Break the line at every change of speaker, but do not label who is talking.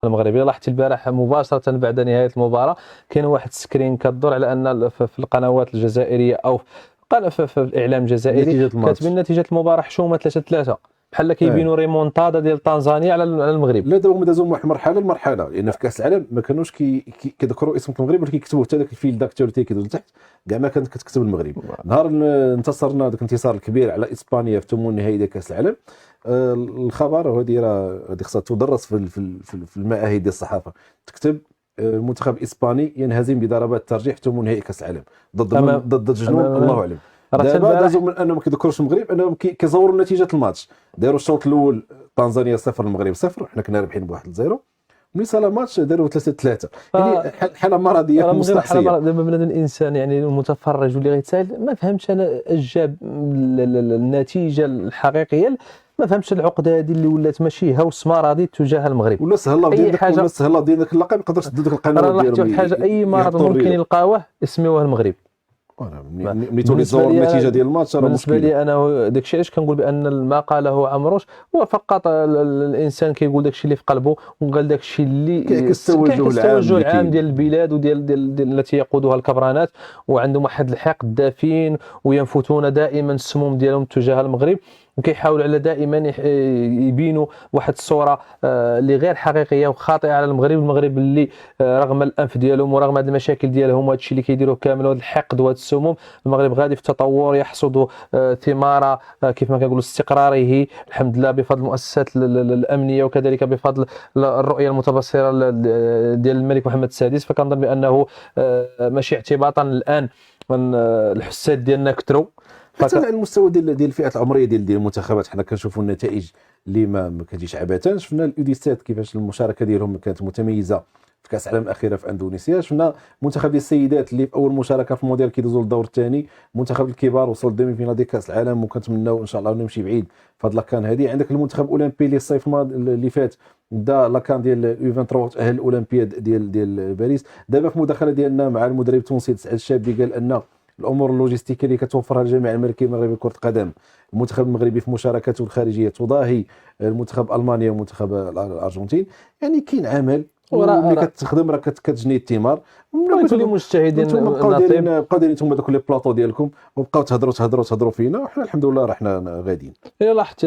المغربيه. لاحظت البارح مباشره بعد نهايه المباراه كاين واحد السكرين كدور على ان في القنوات الجزائريه او في الاعلام الجزائري كاتبين نتيجه المباراه حشومه 3-3 بحال كيبينوا ريمونتادا ديال طنزانيا على المغرب.
لا دابا هما دازوا من واحد المرحله لمرحله، لان في كاس العالم ما كانوش كيذكروا اسم المغرب ولا كيكتبوا حتى داك الفيل داكتوريتي كيدوز لتحت، كاع ما كانت كتكتب المغرب. نهار انتصرنا داك الانتصار الكبير على اسبانيا في ثمن نهائي ديال كاس العالم، الخبر هذه راه خصها تدرس في المعاهد ديال الصحافه، تكتب المنتخب الاسباني ينهزم بضربات الترجيح في ثمن نهائي كاس العالم ضد الجنون. الله اعلم. دابا دازوا من انهم ما كيذكروش المغرب، انهم كيزوروا نتيجه الماتش. داروا الشوط الاول طنزانيا 0 المغرب 0، حنا كنا رابحين ب 1-0. ملي صار الماتش داروا 3-3. يعني حاله مرضيه مستعصيه.
دابا بنادم الانسان يعني المتفرج واللي غيتسائل ما فهمتش انا اش جاب النتيجه الحقيقيه، ما فهمتش العقده هذه اللي ولات ماشي هوس مرضي تجاه المغرب.
ولا سهل الله ديال داك، ولا سهل الله ديال داك اللقب، يقدرش تدو ديك القناه
ديالهم حاجه اي مرض ممكن يلقاوه يسميوه المغرب.
ملي تولي النتيجه ديال الماتش راه
بالنسبه لي انا داكشي علاش كنقول بان ما قاله عمروش هو فقط الانسان كيقول داكشي اللي في قلبه، وقال داكشي اللي كيستوجه العام ديال البلاد وديال التي يقودها الكبرانات، وعندهم واحد الحقد دافين وينفثون دائما السموم ديالهم تجاه المغرب، وكيحاولوا على دائما يبينوا واحد الصوره اللي غير حقيقيه وخاطئه على المغرب اللي رغم الانف ديالهم ورغم هذه المشاكل ديالهم وهذا الشيء اللي كيديروه كامل وهذا الحقد وهذا السموم، المغرب غادي في التطور يحصد ثمار كيف ما كنقولوا استقراره الحمد لله بفضل المؤسسات الامنيه وكذلك بفضل الرؤيه المتبصره ديال الملك محمد السادس. فكنظن بانه ماشي اعتباطا الان من الحساد ديالنا كثروا
حتى على المستوى ديال الفئات العمريه ديال المنتخبات. حنا كنشوفوا النتائج اللي ما كتجيش عبثا. شفنا اليوديسات كيفاش المشاركه ديالهم كانت متميزه في كاس العالم الاخيره في اندونيسيا. شفنا منتخب ديال السيدات اللي في اول مشاركه في المونديال كيدوزوا للدور الثاني. منتخب الكبار وصل لدومي فينال ديال كاس العالم، وكنتمناو ان شاء الله نمشي بعيد في هذه لاكان هذه. عندك المنتخب الاولمبي اللي الصيف اللي فات دا لاكان ديال يو 23 تاهل الاولمبياد ديال باريس. دابا في مداخله ديالنا مع المدرب التونسي سعد الشابي قال ان الامور اللوجستيكيه اللي كتوفرها الجامعه الملكيه المغربيه لكره القدم، المنتخب المغربي في مشاركاته الخارجيه تضاهي المنتخب المانيا ومنتخب الارجنتين. يعني كاين عمل ملي كتخدم راه كتجني الثمار.
كل مجتهدين
بقاو دايرين نتوما دوك لي بلاطو ديالكم وبقاو تهضروا فينا، وحنا الحمد لله راه حنا غاديين.
لاحظت